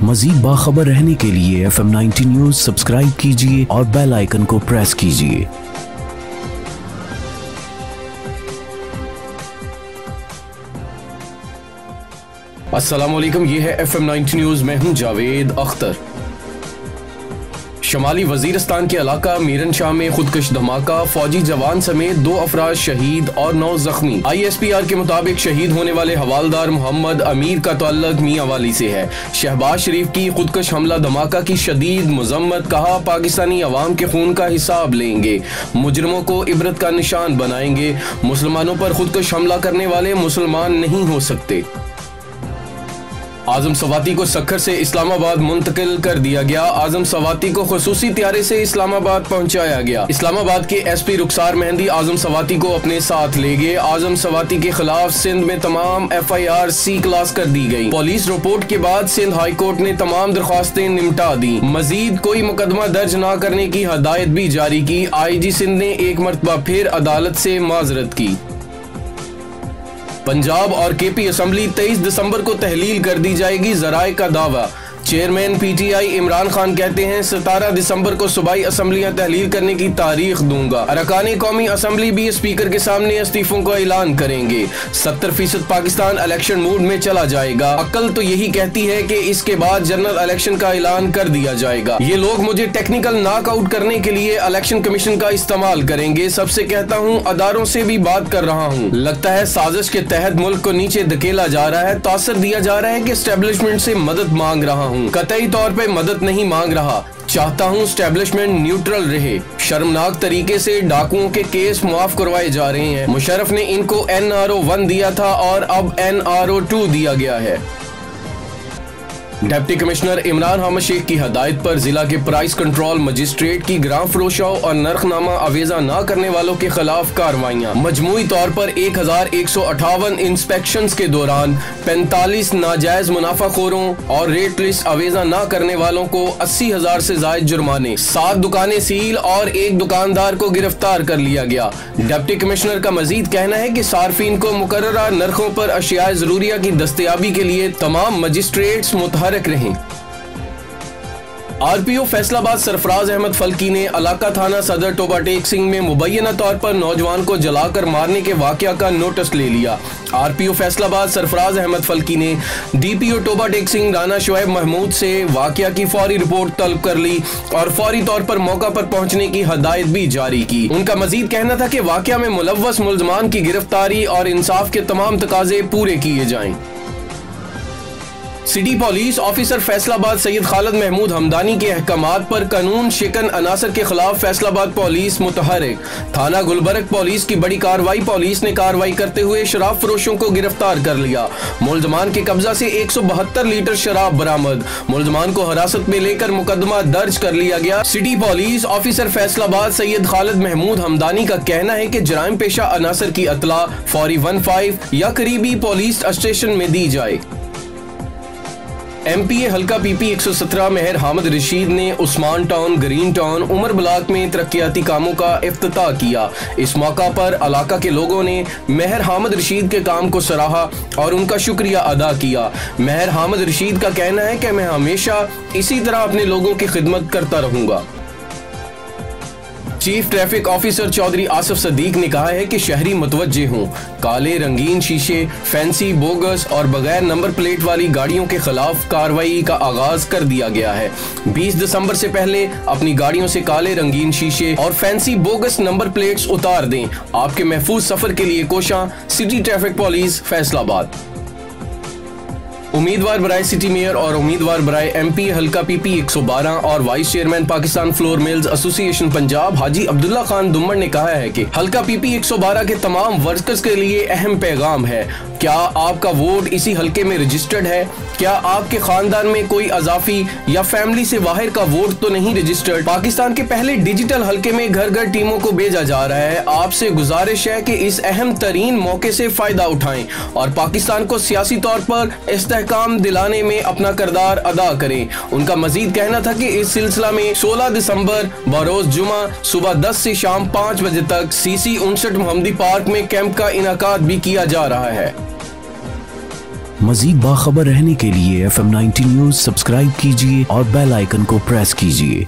मजीद बाखबर रहने के लिए FM 90 न्यूज सब्सक्राइब कीजिए और बेल आइकन को प्रेस कीजिए। अस्सलामुअलैकुम, ये है FM 90 न्यूज। मैं हूं जावेद अख्तर। शमाली वजीरिस्तान के इलाका मीरन शाह में खुदकश धमाका, फौजी जवान समेत 2 अफराद शहीद और 9 जख्मी। ISPR के मुताबिक शहीद होने वाले हवालदार मोहम्मद अमीर का ताल्लुक मियांवाली से है। शहबाज शरीफ की खुदकश हमला धमाका की शदीद मजम्मत, कहा पाकिस्तानी अवाम के खून का हिसाब लेंगे, मुजरिमों को इबरत का निशान बनाएंगे। मुसलमानों पर खुदकश हमला करने वाले मुसलमान नहीं हो सकते। आजम सवाती को सक्खर से इस्लामाबाद मुंतकिल कर दिया गया। आजम सवाती को खुसूसी त्यारे से इस्लामाबाद पहुंचाया गया। इस्लामाबाद के SP रुखसार मेहंदी आजम सवाती को अपने साथ ले गए। आजम सवाती के खिलाफ सिंध में तमाम FIR C क्लास कर दी गई। पुलिस रिपोर्ट के बाद सिंध हाई कोर्ट ने तमाम दरख्वास्तें निपटा दी। मजीद कोई मुकदमा दर्ज न करने की हदायत भी जारी की। IG सिंध ने एक मरतबा फिर अदालत से माजरत की। पंजाब और KP असम्बली 23 दिसंबर को तहलील कर दी जाएगी, जराए का दावा। चेयरमैन PTI इमरान खान कहते हैं 17 दिसंबर को सूबाई असम्बलियां तहलील करने की तारीख दूंगा। अरकान कौमी असम्बली भी स्पीकर के सामने इस्तीफों का ऐलान करेंगे। 70% पाकिस्तान इलेक्शन मूड में चला जाएगा। अक्ल तो यही कहती है कि इसके बाद जनरल इलेक्शन का ऐलान कर दिया जाएगा। ये लोग मुझे टेक्निकल नॉकआउट करने के लिए इलेक्शन कमीशन का इस्तेमाल करेंगे। सबसे कहता हूँ, अदारों से भी बात कर रहा हूँ। लगता है साजिश के तहत मुल्क को नीचे धकेला जा रहा है। तासर दिया जा रहा है कि एस्टेब्लिशमेंट से मदद मांग रहा हूँ, कतई तौर पे मदद नहीं मांग रहा। चाहता हूँ एस्टेब्लिशमेंट न्यूट्रल रहे। शर्मनाक तरीके से डाकुओं के केस मुआफ करवाए जा रहे हैं। मुशर्रफ ने इनको NRO 1 दिया था और अब NRO 2 दिया गया है। डिप्टी कमिश्नर इमरान अहमद शेख की हदायत पर जिला के प्राइस कंट्रोल मजिस्ट्रेट की ग्राम फरोशाओं और नरखनामा अवेजा न करने वालों के खिलाफ कार्रवाइयाँ। मजमूई तौर पर 1158 इंस्पेक्शन के दौरान 45 नाजायज मुनाफाखोरों और रेट लिस्ट अवेजा न करने वालों को 80,000 से जायद जुर्माने, 7 दुकानें सील और 1 दुकानदार को गिरफ्तार कर लिया गया। डिप्टी कमिश्नर का मजीद कहना है कि सार्फिन को मुकर्ररा नरखों पर अशियाए जरूरिया की दस्तयाबी के लिए तमाम मजिस्ट्रेट्स मुतहरक रहें। RPO फैसलाबाद सरफराज अहमद फल्की ने इलाका थाना सदर टोबा टेक सिंह में मुबैना तौर पर नौजवान को जलाकर मारने के वाकया का नोटिस ले लिया। RPO फैसलाबाद सरफराज अहमद फल्की ने DPO टोबा टेक सिंह राना शुएब महमूद से वाकया की फौरी रिपोर्ट तलब कर ली और फौरी तौर पर मौका पर पहुंचने की हदायत भी जारी की। उनका मजीद कहना था कि वाकया में मुलव्वस मुल्जमान की गिरफ्तारी और इंसाफ के तमाम तकाजे पूरे किए जाएं। City police officer Faisalabad Syed Khalid Mahmood Hamdani के अहकामात पर कानून शिकन अनासर के खिलाफ फैसलाबाद पुलिस मुतहरिक। थाना गुलबर्ग पुलिस की बड़ी कार्रवाई। पुलिस ने कार्रवाई करते हुए शराब फरोशों को गिरफ्तार कर लिया। मुल्जमान के कब्जा से 172 लीटर शराब बरामद। मुल्जमान को हिरासत में लेकर मुकदमा दर्ज कर लिया गया। City police officer Faisalabad Syed Khalid Mahmood Hamdani का कहना है कि जराइम पेशा अनासर की इत्तला फौरी 15 या करीबी पुलिस स्टेशन में दी जाए। MPA हल्का PP 117 मेहर हामिद रशीद ने Usman town, green town, Umar block में तरक्याती कामों का इफ्तिताह किया। इस मौका पर इलाका के लोगों ने मेहर हामिद रशीद के काम को सराहा और उनका शुक्रिया अदा किया। मेहर हामिद रशीद का कहना है कि मैं हमेशा इसी तरह अपने लोगों की खिदमत करता रहूंगा। Chief traffic officer Chaudhry Asif Sadiq ने कहा है कि शहरी मुतवज्जे हों। काले रंगीन शीशे, फैंसी, बोगस और बगैर नंबर प्लेट वाली गाड़ियों के खिलाफ कार्रवाई का आगाज कर दिया गया है। 20 दिसंबर से पहले अपनी गाड़ियों से काले रंगीन शीशे और फैंसी बोगस नंबर प्लेट्स उतार दें। आपके महफूज सफर के लिए कोशां सिटी ट्रैफिक पुलिस फैसलाबाद। उम्मीदवार बराए सिटी मेयर और उम्मीदवार बराए MP हल्का PP 112 और vice chairman Pakistan flour mills association Punjab Haji Abdullah Khan Dummar ने कहा है कि हल्का PP 112 के तमाम वर्कर्स के लिए अहम पैगाम है। क्या आपका वोट इसी हल्के में रजिस्टर्ड है? क्या आपके खानदान में कोई अजाफी या फैमिली से बाहर का वोट तो नहीं रजिस्टर्ड? पाकिस्तान के पहले डिजिटल हल्के में घर घर टीमों को भेजा जा रहा है। आपसे गुजारिश है कि इस अहम तरीन मौके से फायदा उठाएं और पाकिस्तान को सियासी तौर पर इस्तेहकाम दिलाने में अपना किरदार अदा करें। उनका मजीद कहना था कि इस सिलसिला में 16 दिसंबर बरोज जुमा सुबह 10 से शाम 5 बजे तक CC 59 मोहम्मदी पार्क में कैंप का इनाकाद भी किया जा रहा है। मजीद बाखबर रहने के लिए FM 90 न्यूज सब्सक्राइब कीजिए और बेल आइकन को प्रेस कीजिए।